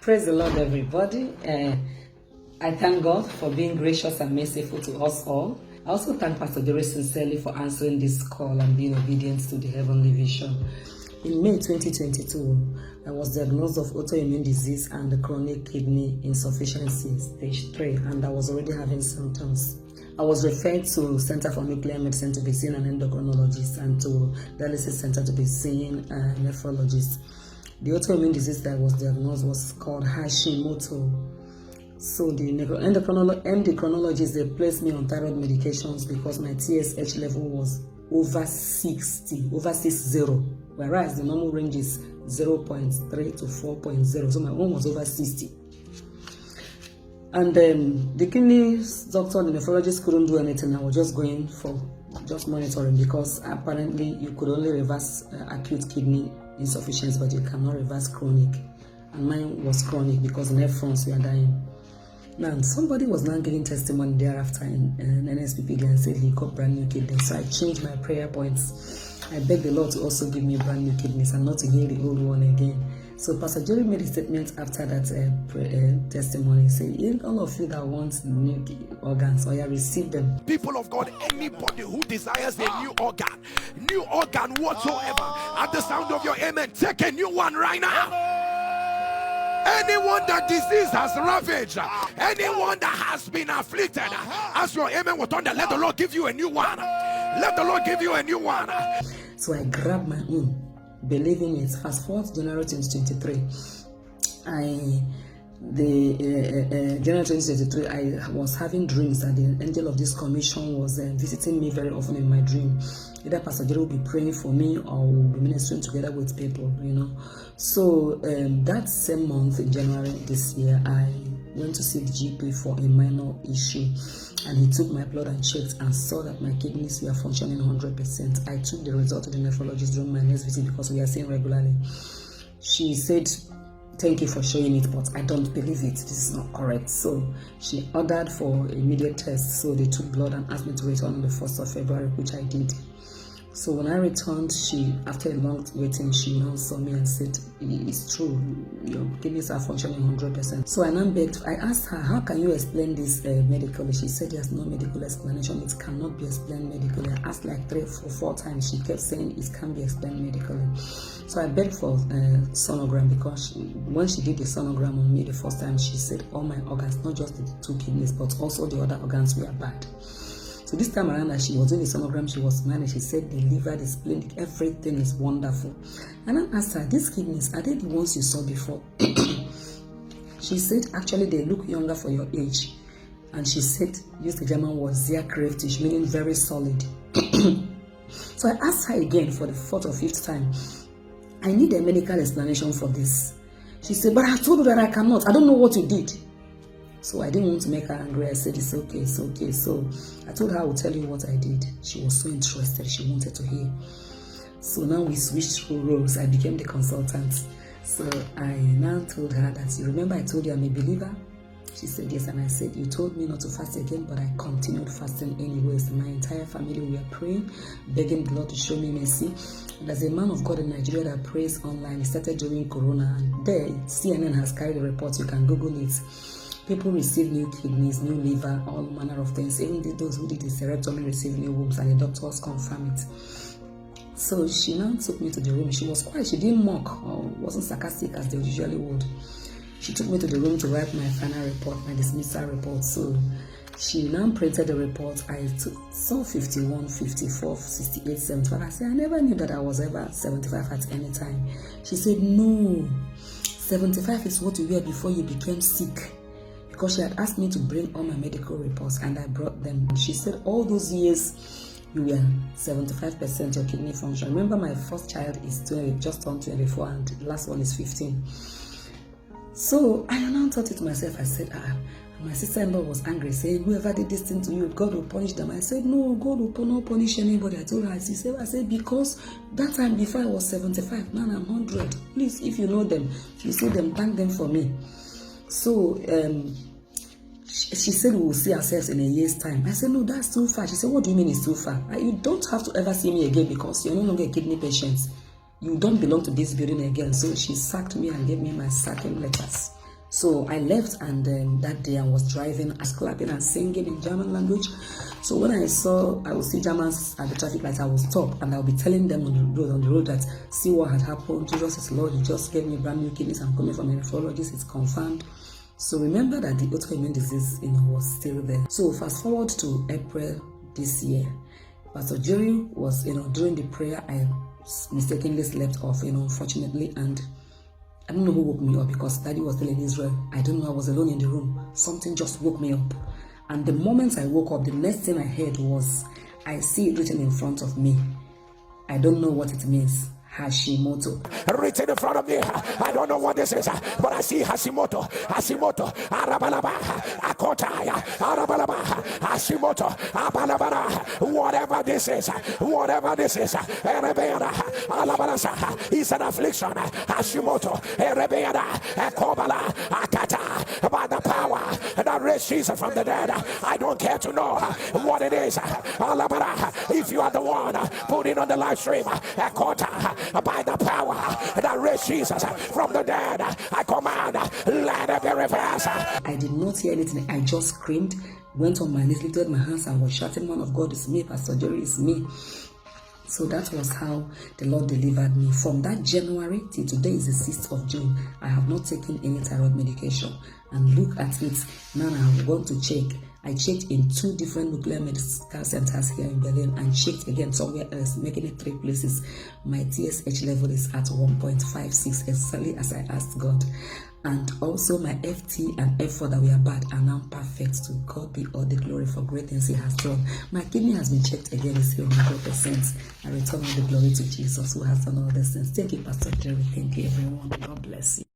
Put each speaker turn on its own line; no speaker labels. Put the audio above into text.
Praise the Lord, everybody. I thank God for being gracious and merciful to us all. I also thank Pastor Jerry sincerely for answering this call and being obedient to the heavenly vision. In May 2022, I was diagnosed of autoimmune disease and chronic kidney insufficiency, stage 3, and I was already having symptoms. I was referred to Center for Nuclear Medicine to be seeing an endocrinologist and to dialysis center to be seeing a nephrologist. The autoimmune disease that I was diagnosed was called Hashimoto. So the endocrinologist, they placed me on thyroid medications because my TSH level was over 60, whereas the normal range is 0.3 to 4.0. So my own was over 60. And the kidney doctor, the nephrologist couldn't do anything. I was just going for just monitoring because apparently you could only reverse acute kidney insufficiency, but you cannot reverse chronic. And mine was chronic because nephrons were dying. Now, somebody was now giving testimony thereafter in NSPPD and said he got brand new kidneys. So I changed my prayer points. I begged the Lord to also give me brand new kidneys and not to hear the old one again. So Pastor Jerry made a statement after that testimony saying, all of you that want new organs, or you receive them.
People of God, anybody who desires a new organ whatsoever, at the sound of your amen, take a new one right now. Anyone that disease has ravaged, anyone that has been afflicted, as your amen was thunder, let the Lord give you a new one. Let the Lord give you a new one.
So I grabbed my own, believing it. Fast forward to January 2023. January 2023, I was having dreams that the angel of this commission was visiting me very often in my dream. Either Pastor Jerry will be praying for me or we'll be ministering together with people, So that same month in January this year, I went to see the GP for a minor issue, and he took my blood and checked and saw that my kidneys were functioning 100%. I took the result to the nephrologist during my next visit because we are seeing regularly. She said, "Thank you for showing it, but I don't believe it. This is not correct." So she ordered for immediate tests. So they took blood and asked me to return on the 1st of February, which I did. So when I returned, after a long waiting, she now saw me and said, "It's true, your kidneys are functioning 100%. So I asked her, "How can you explain this medically?" She said, "There's no medical explanation. It cannot be explained medically." I asked like 3 or 4 times. She kept saying it can't be explained medically. So I begged for sonogram because when she did the sonogram on me the first time, she said all my organs, not just the 2 kidneys, but also the other organs were bad. So this time around, as she was doing the sonogram, she was smiling. She said the liver, the spleen, everything is wonderful. And I asked her, "These kidneys, are they the ones you saw before?" She said, "Actually, they look younger for your age." And she said, use the German word, sehr kräftig, meaning very solid. So I asked her again for the 4th or 5th time, "I need a medical explanation for this." She said, "But I told you that I cannot. I don't know what you did." So I didn't want to make her angry. I said, it's okay. So I told her I would tell you what I did. She was so interested. She wanted to hear. So now we switched roles. I became the consultant. So I now told her that, "You remember I told you I'm a believer?" She said, "Yes." And I said, "You told me not to fast again, but I continued fasting anyways." My entire family were praying, begging the Lord to show me mercy. And as a man of God in Nigeria that prays online, he started during Corona. And there, CNN has carried the report. You can Google it. People receive new kidneys, new liver, all manner of things. Even those who did the hysterectomy receive new wombs, and the doctors confirm it. So she now took me to the room. She was quiet. She didn't mock or wasn't sarcastic as they usually would. She took me to the room to write my final report, my dismissal report. So she now printed the report. I saw 51, 54, 68, 75. I said, "I never knew that I was ever 75 at any time." She said, "No, 75 is what you were before you became sick." Because she had asked me to bring all my medical reports, and I brought them. She said, "All those years, you were 75% your kidney function." Remember, my first child is just turned 24, and the last one is 15. So I now thought it to myself. I said, my sister-in-law was angry, saying, "Whoever did this thing to you, God will punish them." I said, "No, God will not punish anybody." I told her, I said, "Because that time before I was 75, now I'm 100. Please, if you know them, if you see them, thank them for me." So she said, "We will see ourselves in a year's time." I said, "No, that's too far." She said, "What do you mean it's too far? You don't have to ever see me again because you're no longer a kidney patient. You don't belong to this building again." So she sacked me and gave me my sacking letters. So I left, and that day I was driving, I was clapping and singing in German language. So when I would see Germans at the traffic lights, I would stop and I would be telling them on the road that, see what had happened. Jesus is Lord, you just gave me brand new kidneys. I'm coming from a nephrologist, it's confirmed. So remember that the autoimmune disease, was still there. So fast forward to April this year. Pastor Jerry was, during the prayer, I mistakenly slept off, unfortunately, and I don't know who woke me up because Daddy was still in Israel. I don't know, I was alone in the room. Something just woke me up. And the moment I woke up, the next thing I heard was, I see it written in front of me. I don't know what it means. Hashimoto.
Written in front of me. I don't know what this is, but I see Hashimoto. Arabalaba, Akotaya, Arabalaba, Hashimoto, Abalabara, whatever this is, Erebera, Alabalasa, is an affliction. Hashimoto, Erebera, Ekobala, Akata, by the power that raised Jesus from the dead. I don't care to know what it is. Alabara, if you are the one, put it on the live stream. Ekota, by the power that raised Jesus from the dead, I command, let it be reversed.
I did not hear anything. I just screamed, went on my knees, lifted my hands, and was shouting, man of God is me, Pastor Jerry is me. So that was how the Lord delivered me. From that January till today is the 6th of June, I have not taken any thyroid medication. And look at it, now I have gone to check. I checked in 2 different nuclear medical centers here in Berlin and checked again somewhere else, making it 3 places. My TSH level is at 1.56, exactly as I asked God. And also my FT and F4 that we are bad are now perfect. To God be all the glory for great things He has done. My kidney has been checked again, it's still 100%. I return all the glory to Jesus who has done all these things. Thank you, Pastor Jerry. Thank you, everyone. God bless you.